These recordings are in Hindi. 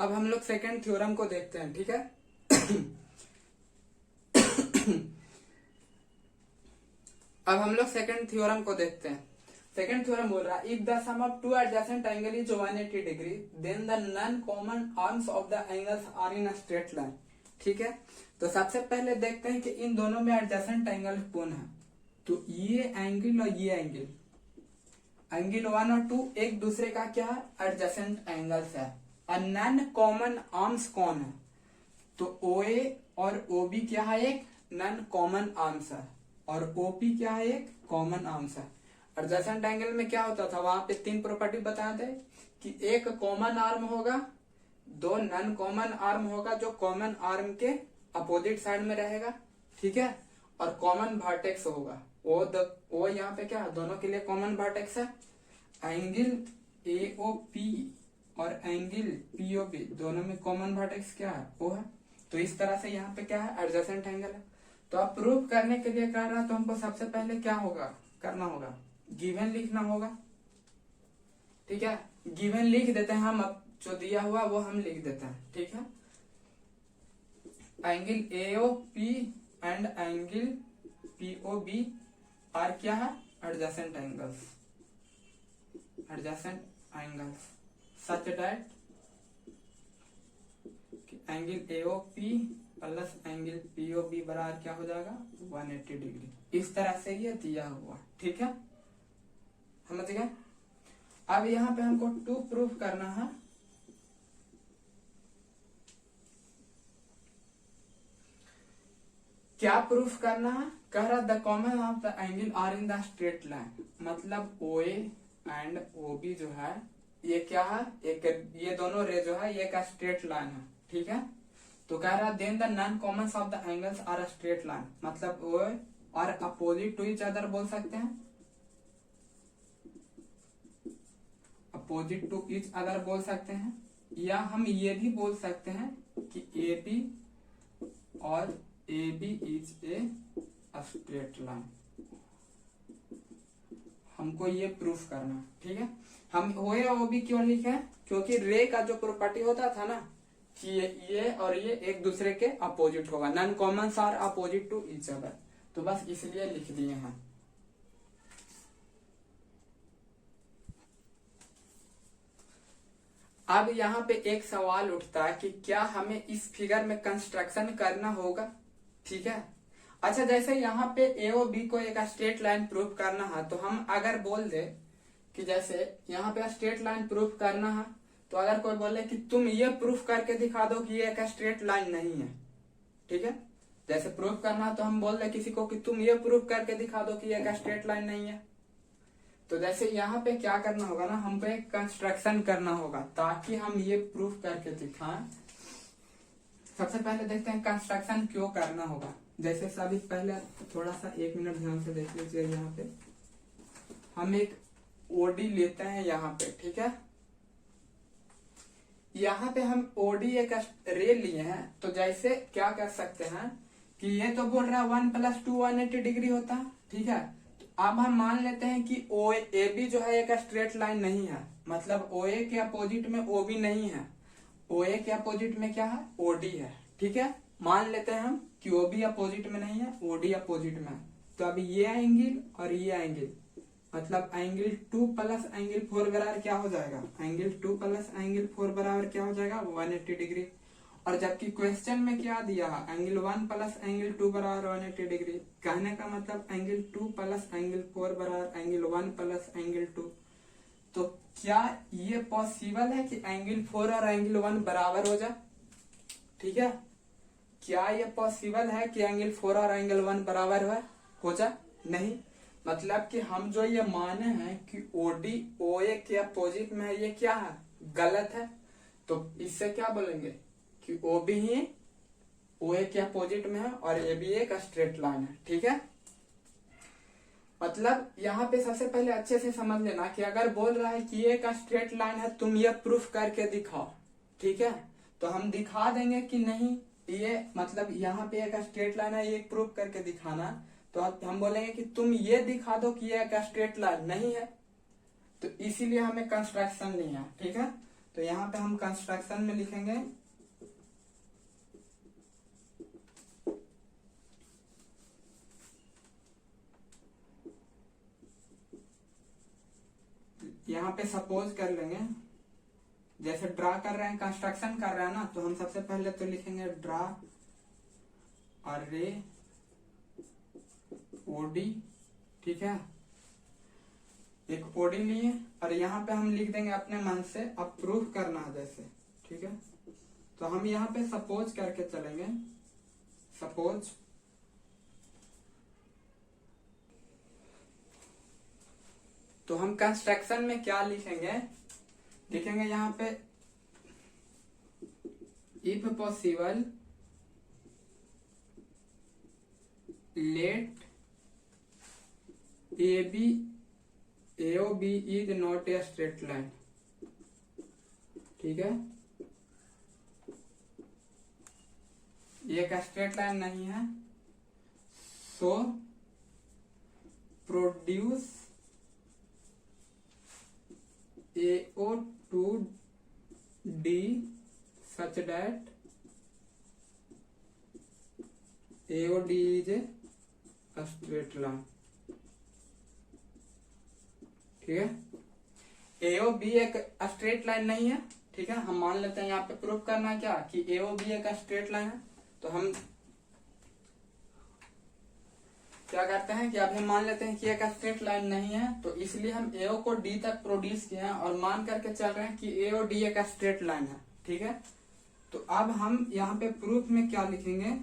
अब हम लोग सेकंड थ्योरम को देखते हैं, ठीक है। अब हम लोग सेकंड थ्योरम को देखते हैं। सेकंड थ्योरम बोल रहा है if the sum of two adjacent angle is 180 degree then the non common arms of the angles are in a straight line, ठीक है। तो सबसे पहले देखते हैं कि इन दोनों में एडजेसेंट एंगल कौन है। तो ये एंगल और ये एंगल, एंगल 1 और 2 एक दूसरे का क्या है, एडजेसेंट एंगल्स है। और नॉन कॉमन आर्म्स कौन है, तो OA और OB क्या है, एक नॉन कॉमन आर्म्स है, और OP क्या है, एक कॉमन आर्म्स है। एडजेसेंट एंगल में क्या होता था, वहां पे 3 प्रॉपर्टी बताए थे कि एक कॉमन आर्म होगा, 2 नॉन कॉमन आर्म होगा जो कॉमन आर्म के अपोजिट साइड में रहेगा, ठीक है, और कॉमन वर्टेक्स होगा। वो यहाँ पे क्या है, दोनों के लिए कॉमन वर्टेक्स है। एंगल AOP और एंगल POP दोनों में कॉमन वर्टेक्स क्या है, O है। तो इस तरह से यहाँ पे क्या है, एडजेसेंट एंगल है। तो अब प्रूफ करने के लिए कह रहा है तो हमको सबसे पहले क्या होगा, करना होगा, गिवन लिखना होगा, ठीक है। गिवन लिख देते हैं हम, अब जो दिया हुआ वो हम लिख देते हैं, ठीक है। Angle AOP and angle POB are क्या है, adjacent angles, adjacent angles such that angle AOP plus angle POB बराबर क्या हो जाएगा, 180 डिग्री। इस तरह से ये दिया हुआ, ठीक है, समझ गए। अब यहाँ पे हमको 2 प्रूफ करना है। क्या प्रूफ करना है, कह रहा the common of the angle are in the straight line, मतलब OA एंड OB जो है ये क्या है, एक ये दोनों रे जो है ये का स्ट्रेट लाइन है, ठीक है। तो कह रहा then the non common of the angles are a straight line, मतलब वो और अपोजिट टू ईच अदर बोल सकते हैं, अपोजिट टू ईच अदर बोल सकते हैं, या हम ये भी बोल सकते हैं कि AB और AB is a straight line. हमको ये प्रूफ करना है, ठीक है। हम OA और OB क्यों लिखे, क्योंकि रे का जो प्रॉपर्टी होता था ना कि ये और ये एक दूसरे के अपोजिट होगा, non common are opposite to each other, तो बस इसलिए लिख दिए हैं। अब यहाँ पे एक सवाल उठता है कि क्या हमें इस फिगर में कंस्ट्रक्शन करना होगा, ठीक है। अच्छा, जैसे यहाँ पे AOB को एक स्ट्रेट लाइन प्रूफ करना है, तो हम अगर बोल दे कि जैसे यहाँ पे स्ट्रेट लाइन प्रूफ करना है, तो अगर कोई बोले कि तुम ये प्रूफ करके दिखा दो कि ये एक स्ट्रेट लाइन नहीं है, ठीक है, जैसे प्रूफ करना है तो हम बोल दे किसी को कि तुम ये प्रूफ करके दिखा दो कि ये एक स्ट्रेट लाइन नहीं है। तो जैसे यहाँ पे क्या करना होगा ना, हमको एक कंस्ट्रक्शन करना होगा ताकि हम ये प्रूफ करके दिखाएं। सबसे पहले देखते हैं कंस्ट्रक्शन क्यों करना होगा। जैसे सभी पहले थोड़ा सा 1 मिनट ध्यान से देख लीजिए। यहाँ पे हम एक OD लेते हैं यहाँ पे, ठीक है। यहाँ पे हम OD एक रे लिए हैं, तो जैसे क्या कर सकते हैं कि ये तो बोल रहा है 1 + 2 180 डिग्री होता है, ठीक है। तो अब हम मान लेते हैं कि AB जो है एक स्ट्रेट लाइन नहीं है, मतलब OA के अपोजिट में OB नहीं है, OA के अपोजिट में क्या है, OD है, ठीक है। मान लेते हैं हम कि OB अपोजिट में नहीं है, OD अपोजिट में है। तो अब ये एंगल और ये एंगल, मतलब एंगल 2 + एंगल 4 बराबर क्या हो जाएगा, एंगल 2 + एंगल 4 बराबर क्या हो जाएगा, 180 डिग्री। और जबकि क्वेश्चन में क्या दिया है, एंगल 1 + एंगल 2 बराबर 180 डिग्री। कहने का मतलब एंगल 2 + एंगल 4 बराबर एंगल 1 + एंगल 2। तो क्या ये पॉसिबल है कि एंगल 4 और एंगल 1 बराबर हो जाए, ठीक है। क्या ये पॉसिबल है कि एंगल 4 और एंगल 1 बराबर हो जाए, नहीं। मतलब कि हम जो ये माने हैं कि OD OA के अपोजिट में है, ये क्या है, गलत है। तो इससे क्या बोलेंगे कि OB ही OA के अपोजिट में है और AB एक स्ट्रेट लाइन है, ठीक है। मतलब यहाँ पे सबसे पहले अच्छे से समझ लेना कि अगर बोल रहा है कि ये एक स्ट्रेट लाइन है, तुम ये प्रूफ करके दिखाओ, ठीक है। तो हम दिखा देंगे कि नहीं, ये मतलब यहाँ पे एक स्ट्रेट लाइन है, ये प्रूफ करके दिखाना। तो हम बोलेंगे कि तुम ये दिखा दो कि ये एक स्ट्रेट लाइन नहीं है। तो इसीलिए हमें कंस्ट्रक्शन लिया, ठीक है। तो तो यहाँ पे हम कंस्ट्रक्शन में लिखेंगे यहाँ पे सपोज कर लेंगे, जैसे ड्रा कर रहे हैं, कंस्ट्रक्शन कर रहे हैं ना, तो हम सबसे पहले तो लिखेंगे ड्रा अरे ओडी, ठीक है, एक ओडी लिए, और यहाँ पे हम लिख देंगे अपने मन से, अब प्रूफ करना है जैसे, ठीक है। तो हम यहाँ पे सपोज करके चलेंगे, सपोज तो हम कंस्ट्रक्शन में क्या लिखेंगे, लिखेंगे यहाँ पे if possible let A B AO B is not a straight line, ठीक है, ये एक स्ट्रेट लाइन नहीं है, so produce AO2D such that AOD is a straight line, ठीक है। AOB एक स्ट्रेट लाइन नहीं है, ठीक है, हम मान लेते हैं यहाँ पे प्रूफ करना क्या कि AOB एक स्ट्रेट लाइन है। तो हम क्या करते हैं कि अब हम मान लेते हैं कि एक स्ट्रेट लाइन नहीं है, तो इसलिए हम AO को D तक प्रोड्यूस किए हैं और मान करके चल रहे हैं कि AOD एक स्ट्रेट लाइन है, ठीक है। तो अब हम यहाँ पे प्रूफ में क्या लिखेंगे,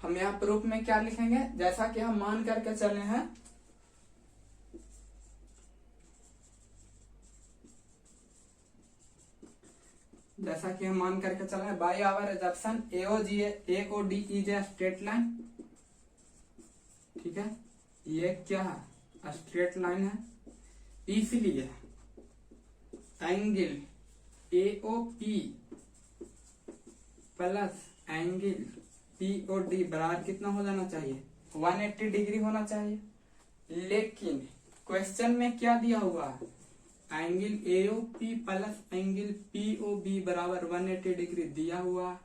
हम यहाँ प्रूफ में क्या लिखेंगे, जैसा कि हम मान करके चले हैं जैसा कि हम मान करके चल रहे हैं by our assumption AOD is a straight line, ठीक है, ये क्या है, स्ट्रेट लाइन है, इसलिए angle AOP plus angle POD बराबर कितना हो जाना चाहिए, 180 डिग्री होना चाहिए। लेकिन क्वेश्चन में क्या दिया हुआ है, angle AOP plus angle POB बराबर 180 डिग्री दिया हुआ,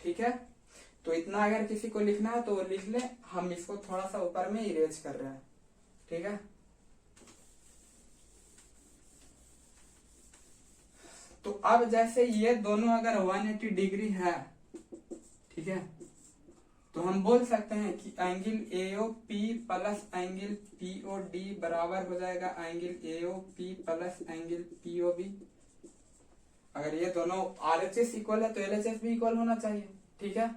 ठीक है। तो इतना अगर किसी को लिखना है तो वो लिख ले, हम इसको थोड़ा सा ऊपर में इरेज कर रहे हैं, ठीक है। तो अब जैसे ये दोनों अगर 180 डिग्री है, ठीक है, तो हम बोल सकते हैं कि angle AOP plus angle POD बराबर हो जाएगा angle AOP plus angle POB। अगर ये दोनों RHS इक्वल है तो LHS भी इक्वल होना चाहिए, ठीक है।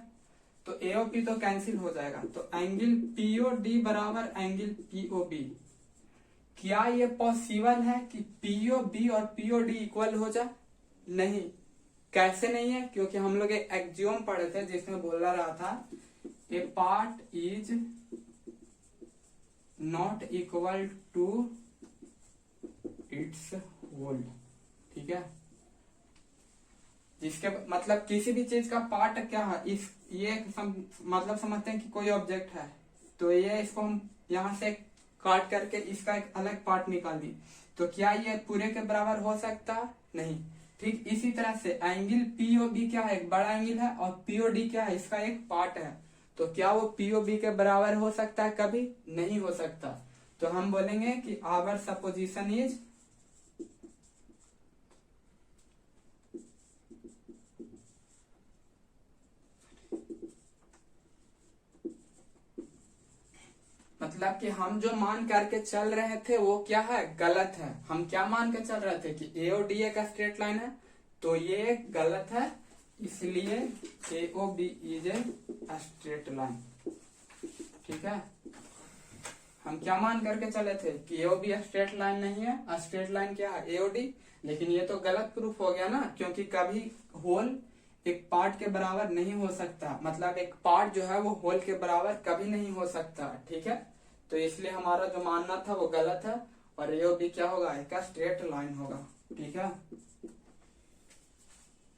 तो AOP तो कैंसिल हो जाएगा, तो एंगल POD बराबर एंगल POB। क्या ये पॉसिबल है कि POB और POD इक्वल हो जाए? नहीं। कैसे नहीं है? क्योंकि हम लोग एक एक्सियोम पढ़े थे जिसमें बोला रहा था a part is not equal to its whole, ठीक है। जिसके मतलब किसी भी चीज का पार्ट क्या है, इस ये मतलब समझते हैं कि कोई ऑब्जेक्ट है, तो ये इसको हम यहां से काट करके इसका एक अलग पार्ट निकाल दी, तो क्या ये पूरे के बराबर हो सकता? नहीं। ठीक इसी तरह से एंगल POB क्या है, एक बड़ा एंगल है, और POD क्या है, इसका एक पार्ट है, तो क्या वो POB के बराबर हो सकता है? कभी नहीं हो सकता। तो हम बोलेंगे कि आवर सपोजिशन इज मतलब कि हम जो मान करके चल रहे थे वो क्या है, गलत है। हम क्या मान के चल रहे थे कि AOD एक स्ट्रेट लाइन है, तो ये गलत है, इसलिए AOB is a straight line, ठीक है। हम क्या मान करके चले थे कि AOB स्ट्रेट लाइन नहीं है, स्ट्रेट लाइन क्या है, AOD। लेकिन ये तो गलत प्रूफ हो गया ना, क्योंकि कभी होल एक पार्ट के बराबर नहीं हो सकता, मतलब एक पार्ट जो है वो होल के बराबर कभी नहीं हो सकता, ठीक है। तो इसलिए हमारा जो मानना था वो गलत है, और AOB क्या होगा, एक स्ट्रेट लाइन होगा, ठीक है।